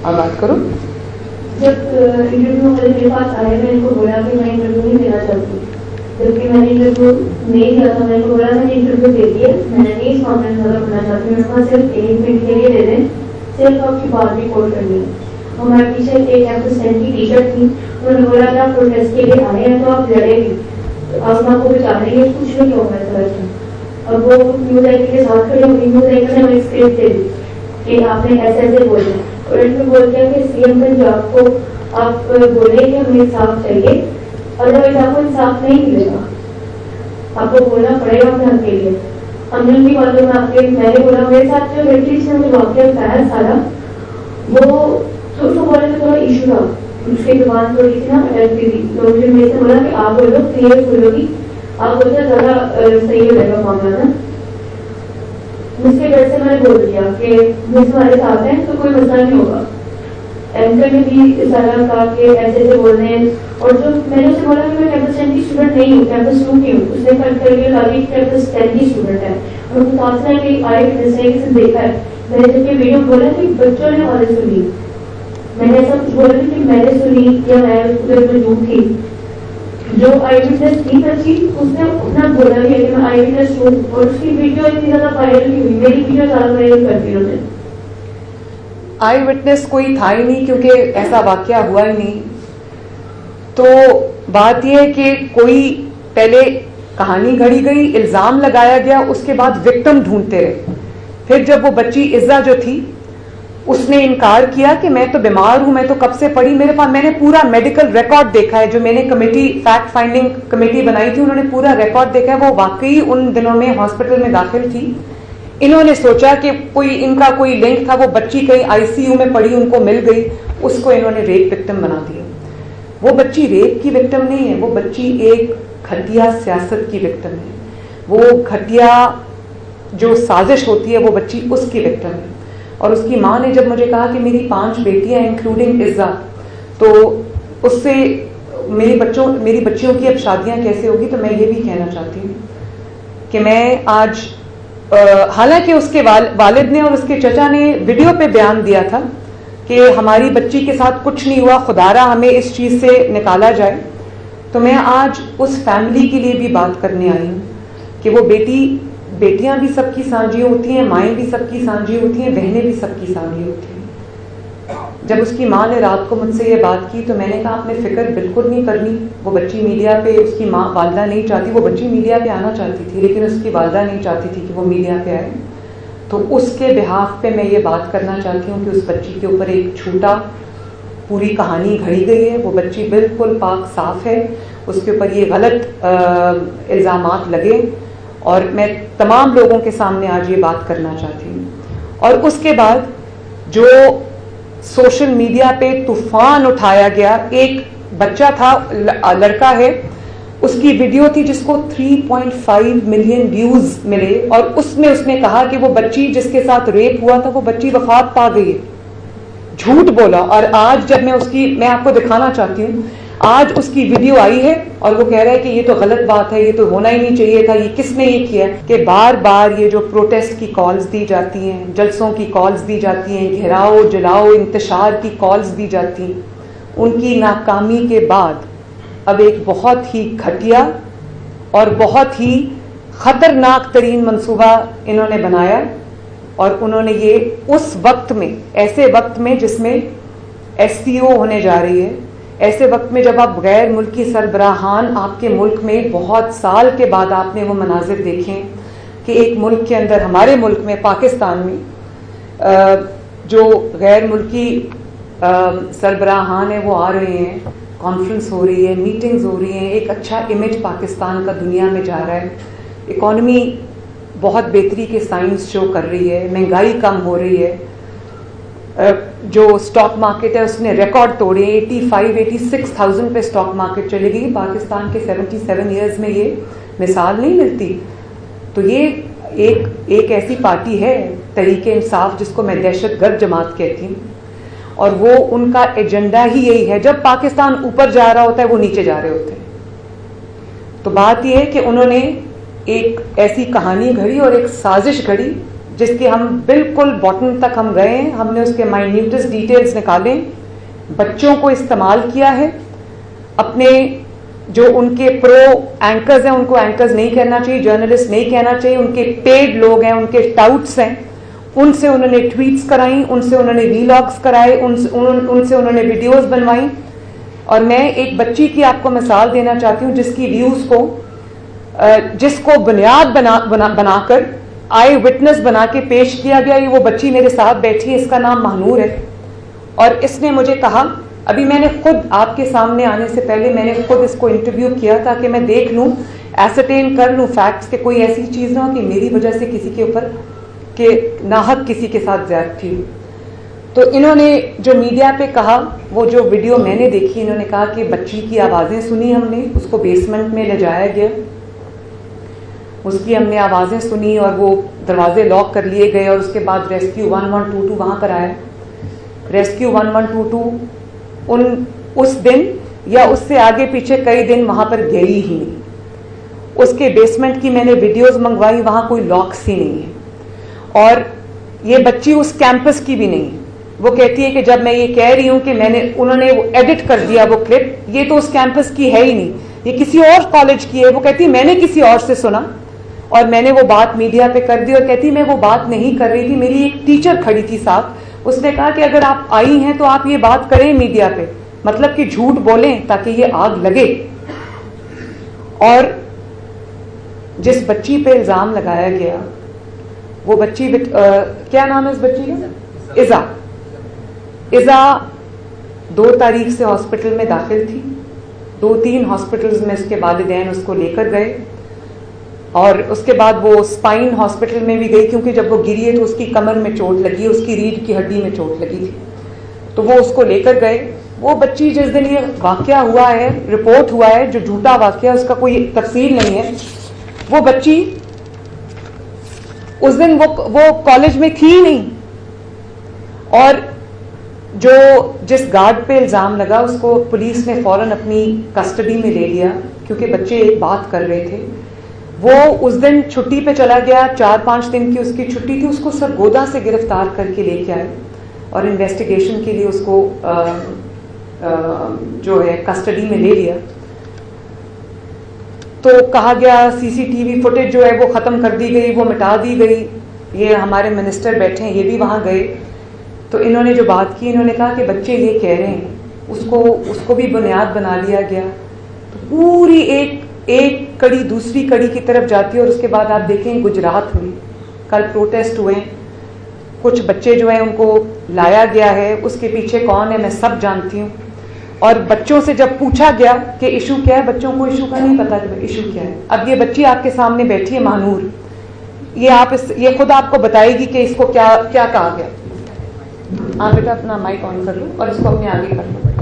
آپ بات کرو. جب انٹرویو والے میرے پاس آئے میں ان کو بولا کہ میں انٹرویو نہیں دینا چاہتی, جبکہ میں نے انٹرویو نہیں دیا تھا. میں نے بولا میں نے انٹرویو دے دیا, میں نے نہیں اس معاملے میں زیادہ پڑھنا چاہتی ہوں. میرے پاس صرف 1 منٹ کے لیے دے دیں, صرف آپ کی بات ریکارڈ کرنی ہے. ہمارے پیچھے ایک ایپسٹینٹ کی ٹیچر تھی, انہوں نے بولا کہ آپ پروٹیسٹ کے لیے آئے ہیں تو آپ لڑے بھی, آپ کو بچا دیں گے, کچھ نہیں ہوگا اس طرح سے. اور وہ نیوز اینکر کے ساتھ کھڑے ہوئی, نیوز اینکر نے ہمیں اسکرپٹ دے دی کہ آپ نے ایسے ایسے بولے, اور ان میں بول دیا کہ سی ایم پنجاب کو آپ بولیں کہ ہمیں انصاف چاہیے, ادروائز آپ کو انصاف نہیں ملے گا, آپ کو بولنا پڑے گا اپنے حق کے لیے. ہم نے ان کی باتوں میں آپ کے, میں نے بولا میرے ساتھ جو لڑکی جس نے مجھے واقعہ بتایا سارا, وہ اس کو بولنے میں تھوڑا ایشو تھا, اس کی زبان تھوڑی سی نا اٹکتی تھی, تو مجھے میرے سے بولا کہ آپ بولو کلیئر بولو گی, آپ بولتے زیادہ صحیح ہو جائے گا معاملہ نا. اس کے ڈر سے میں نے بول دیا کہ مجھ ہمارے ساتھ ہیں تو کوئی مسئلہ نہیں ہوگا. اینکر نے بھی سارا کہا کہ ایسے ایسے بول رہے ہیں, اور جو میں نے اسے بولا کہ میں کیمپس 10 کی اسٹوڈنٹ نہیں ہوں, کیمپس 2 کی ہوں. اس نے کٹ کر کے کہا کہ کیمپس 10 کی اسٹوڈنٹ ہے, اور متاثر ہے کہ آئے وٹنس نے کسی نے دیکھا ہے. میں نے جب یہ ویڈیو بولا کہ بچوں نے والے سنی, میں نے ایسا کچھ بولا کہ میں نے سنی یا میں ادھر موجود تھی. جو آئی وٹنس تھی سچی, اس نے اپنا بولا بھی ہے کہ میں آئی وٹنس ہوں, اور اس کی ویڈیو اتنی زیادہ وائرل نہیں ہوئی, میری ویڈیو زیادہ وائرل کرتی انہوں نے. آئی وٹنس کوئی تھا ہی نہیں کیونکہ ایسا واقعہ ہوا ہی نہیں. تو بات یہ ہے کہ کوئی پہلے کہانی گھڑی گئی, الزام لگایا گیا, اس کے بعد وکٹم ڈھونڈتے رہے. پھر جب وہ بچی عزا جو تھی اس نے انکار کیا کہ میں تو بیمار ہوں, میں تو کب سے پڑھی, میرے پاس میں نے پورا میڈیکل ریکارڈ دیکھا ہے. جو میں نے کمیٹی فیکٹ فائنڈنگ کمیٹی بنائی تھی انہوں نے پورا ریکارڈ دیکھا ہے. وہ واقعی ان دنوں میں ہاسپٹل میں داخل تھی. انہوں نے سوچا کہ کوئی ان کا کوئی لنک تھا, وہ بچی کہیں آئی سی یو میں پڑی, ان کو مل گئی, اس کو انہوں نے ریپ وکٹم بنا دیا. وہ بچی ریپ کی وکٹم نہیں ہے, وہ بچی ایک گھٹیا سیاست کی وکٹم ہے. وہ گھٹیا جو سازش ہوتی ہے وہ بچی اس کی وکٹم ہے. اور اس کی ماں نے جب مجھے کہا کہ میری 5 بیٹیاں انکلوڈنگ عزا, تو اس سے میری بچیوں کی اب شادیاں کیسے ہوگی. تو میں یہ بھی کہنا چاہتی ہوں کہ میں آج, حالانکہ اس کے والد نے اور اس کے چچا نے ویڈیو پہ بیان دیا تھا کہ ہماری بچی کے ساتھ کچھ نہیں ہوا, خدارا ہمیں اس چیز سے نکالا جائے, تو میں آج اس فیملی کے لیے بھی بات کرنے آئی ہوں کہ وہ بیٹیاں بھی سب کی سانجھی ہوتی ہیں, مائیں بھی سب کی سانجھی ہوتی ہیں, بہنیں بھی سب کی سانجھی ہوتی ہیں. جب اس کی ماں نے رات کو مجھ سے یہ بات کی تو میں نے کہا آپ نے فکر بالکل نہیں کرنی. وہ بچی میڈیا پہ, اس کی ماں والدہ نہیں چاہتی, وہ بچی میڈیا پہ آنا چاہتی تھی لیکن اس کی والدہ نہیں چاہتی تھی کہ وہ میڈیا پہ آئے. تو اس کے بہاف پہ میں یہ بات کرنا چاہتی ہوں کہ اس بچی کے اوپر ایک جھوٹا پوری کہانی گھڑی گئی ہے. وہ بچی بالکل پاک صاف ہے, اس کے اوپر یہ غلط الزامات لگے, اور میں تمام لوگوں کے سامنے آج یہ بات کرنا چاہتی ہوں. اور اس کے بعد جو سوشل میڈیا پہ طوفان اٹھایا گیا, ایک بچہ تھا, لڑکا ہے, اس کی ویڈیو تھی جس کو 3.5 ملین ویوز ملے, اور اس میں اس نے کہا کہ وہ بچی جس کے ساتھ ریپ ہوا تھا وہ بچی وفات پا گئی ہے. جھوٹ بولا. اور آج جب میں آپ کو دکھانا چاہتی ہوں, آج اس کی ویڈیو آئی ہے اور وہ کہہ رہا ہے کہ یہ تو غلط بات ہے, یہ تو ہونا ہی نہیں چاہیے تھا, یہ کس نے یہ کیا ہے. کہ بار بار یہ جو پروٹیسٹ کی کالز دی جاتی ہیں, جلسوں کی کالز دی جاتی ہیں, گھیراؤ جلاؤ انتشار کی کالز دی جاتی ہیں, ان کی ناکامی کے بعد اب ایک بہت ہی گھٹیا اور بہت ہی خطرناک ترین منصوبہ انہوں نے بنایا. اور انہوں نے یہ اس وقت میں, ایسے وقت میں جس میں SCO ہونے جا رہی ہے, ایسے وقت میں جب آپ غیر ملکی سربراہان, آپ کے ملک میں بہت سال کے بعد آپ نے وہ مناظر دیکھیں کہ ایک ملک کے اندر, ہمارے ملک میں پاکستان میں جو غیر ملکی سربراہان ہیں وہ آ رہے ہیں, کانفرنس ہو رہی ہے, میٹنگز ہو رہی ہیں, ایک اچھا امیج پاکستان کا دنیا میں جا رہا ہے, اکانومی بہت بہتری کے سائنس شو کر رہی ہے, مہنگائی کم ہو رہی ہے, جو اسٹاک مارکیٹ ہے اس نے ریکارڈ توڑے, 85-86,000 پہ اسٹاک مارکیٹ چلے گئی. پاکستان کے 77 ایئرز میں یہ مثال نہیں ملتی. تو یہ ایک ایسی پارٹی ہے تحریک انصاف جس کو میں دہشت گرد جماعت کہتی ہوں, اور وہ ان کا ایجنڈا ہی یہی ہے, جب پاکستان اوپر جا رہا ہوتا ہے وہ نیچے جا رہے ہوتے ہیں. تو بات یہ ہے کہ انہوں نے ایک ایسی کہانی گھڑی اور ایک سازش گھڑی جس کے ہم بالکل باٹم تک ہم گئے ہیں. ہم نے اس کے مائنیوٹس ڈیٹیلز نکالے, بچوں کو استعمال کیا ہے, اپنے جو ان کے پرو اینکرز ہیں ان کو اینکرز نہیں کہنا چاہیے, جرنلسٹ نہیں کہنا چاہیے, ان کے پیڈ لوگ ہیں, ان کے ٹاؤٹس ہیں, ان سے انہوں نے ٹویٹس کرائیں, ان سے انہوں نے ویلاگس کرائے, ان سے انہوں نے ویڈیوز بنوائیں. اور میں ایک بچی کی آپ کو مثال دینا چاہتی ہوں جس کی ویوز کو جس کو بنیاد بنا کر آئی وٹنس بنا کے پیش کیا گیا. یہ وہ بچی میرے ساتھ بیٹھی ہے, اس کا نام مہنور ہے, اور اس نے مجھے کہا, ابھی میں نے خود آپ کے سامنے آنے سے پہلے میں نے خود اس کو انٹرویو کیا تاکہ میں دیکھ لوں, ایسرٹین کر لوں فیکٹس کہ کوئی ایسی چیز نہ ہو کہ میری وجہ سے کسی کے اوپر کہ ناحق کسی کے ساتھ زیادتی ہوئی. تو انہوں نے جو میڈیا پہ کہا, وہ جو ویڈیو میں نے دیکھی, انہوں نے کہا کہ بچی کی آوازیں سنی ہم نے, اس کو بیسمنٹ میں لے جایا گیا, اس کی ہم نے آوازیں سنی اور وہ دروازے لاک کر لیے گئے, اور اس کے بعد ریسکیو 1122 وہاں پر آیا. ریسکیو 1122 اس دن یا اس سے آگے پیچھے کئی دن وہاں پر گئی ہی نہیں. اس کے بیسمنٹ کی میں نے ویڈیوز منگوائی, وہاں کوئی لاکس ہی نہیں ہے, اور یہ بچی اس کیمپس کی بھی نہیں. وہ کہتی ہے کہ جب میں یہ کہہ رہی ہوں کہ انہوں نے ایڈٹ کر دیا وہ کلپ, یہ تو اس کیمپس کی ہے ہی نہیں, یہ کسی اور کالج کی ہے. وہ کہتی ہے میں نے کسی اور سے سنا اور میں نے وہ بات میڈیا پہ کر دی, اور کہتی میں وہ بات نہیں کر رہی تھی, میری ایک ٹیچر کھڑی تھی ساتھ, اس نے کہا کہ اگر آپ آئی ہیں تو آپ یہ بات کریں میڈیا پہ, مطلب کہ جھوٹ بولیں تاکہ یہ آگ لگے. اور جس بچی پہ الزام لگایا گیا وہ بچی کیا نام ہے اس بچی کا؟ ایزا 2 تاریخ سے ہاسپٹل میں داخل تھی. 2-3 ہاسپٹلز میں اس کے والدین اس کو لے کر گئے, اور اس کے بعد وہ اسپائن ہاسپٹل میں بھی گئی کیونکہ جب وہ گری ہے تو اس کی کمر میں چوٹ لگی, اس کی ریڑھ کی ہڈی میں چوٹ لگی تھی, تو وہ اس کو لے کر گئے. وہ بچی جس دن یہ واقعہ ہوا ہے, رپورٹ ہوا ہے, جو جھوٹا واقعہ اس کا کوئی تفصیل نہیں ہے, وہ بچی اس دن وہ کالج میں تھی ہی نہیں. اور جس گارڈ پہ الزام لگا اس کو پولیس نے فوراً اپنی کسٹڈی میں لے لیا کیونکہ بچے ایک بات کر رہے تھے. وہ اس دن چھٹی پہ چلا گیا, 4-5 دن کی اس کی چھٹی تھی, اس کو سرگودا سے گرفتار کر کے لے کے آئے اور انویسٹیگیشن کے لیے اس کو جو ہے کسٹڈی میں لے لیا. تو کہا گیا CCTV فوٹیج جو ہے وہ ختم کر دی گئی, وہ مٹا دی گئی. یہ ہمارے منسٹر بیٹھے ہیں, یہ بھی وہاں گئے, تو انہوں نے جو بات کی, انہوں نے کہا کہ بچے یہ کہہ رہے ہیں, اس کو بھی بنیاد بنا لیا گیا. تو پوری ایک کڑی دوسری کڑی کی طرف جاتی ہے. اور اس کے بعد آپ دیکھیں گجرات ہوئی, کل پروٹیسٹ ہوئے, کچھ بچے جو ہیں ان کو لایا گیا ہے, اس کے پیچھے کون ہے میں سب جانتی ہوں. اور بچوں سے جب پوچھا گیا کہ ایشو کیا ہے, بچوں کو ایشو کا نہیں پتا کہ ایشو کیا ہے. اب یہ بچی آپ کے سامنے بیٹھی ہے مہنور, یہ خود آپ کو بتائے گی کہ اس کو کیا کہا گیا. آپ بیٹا اپنا مائک آن کر لو اور اس کو اپنے آگے کر لو.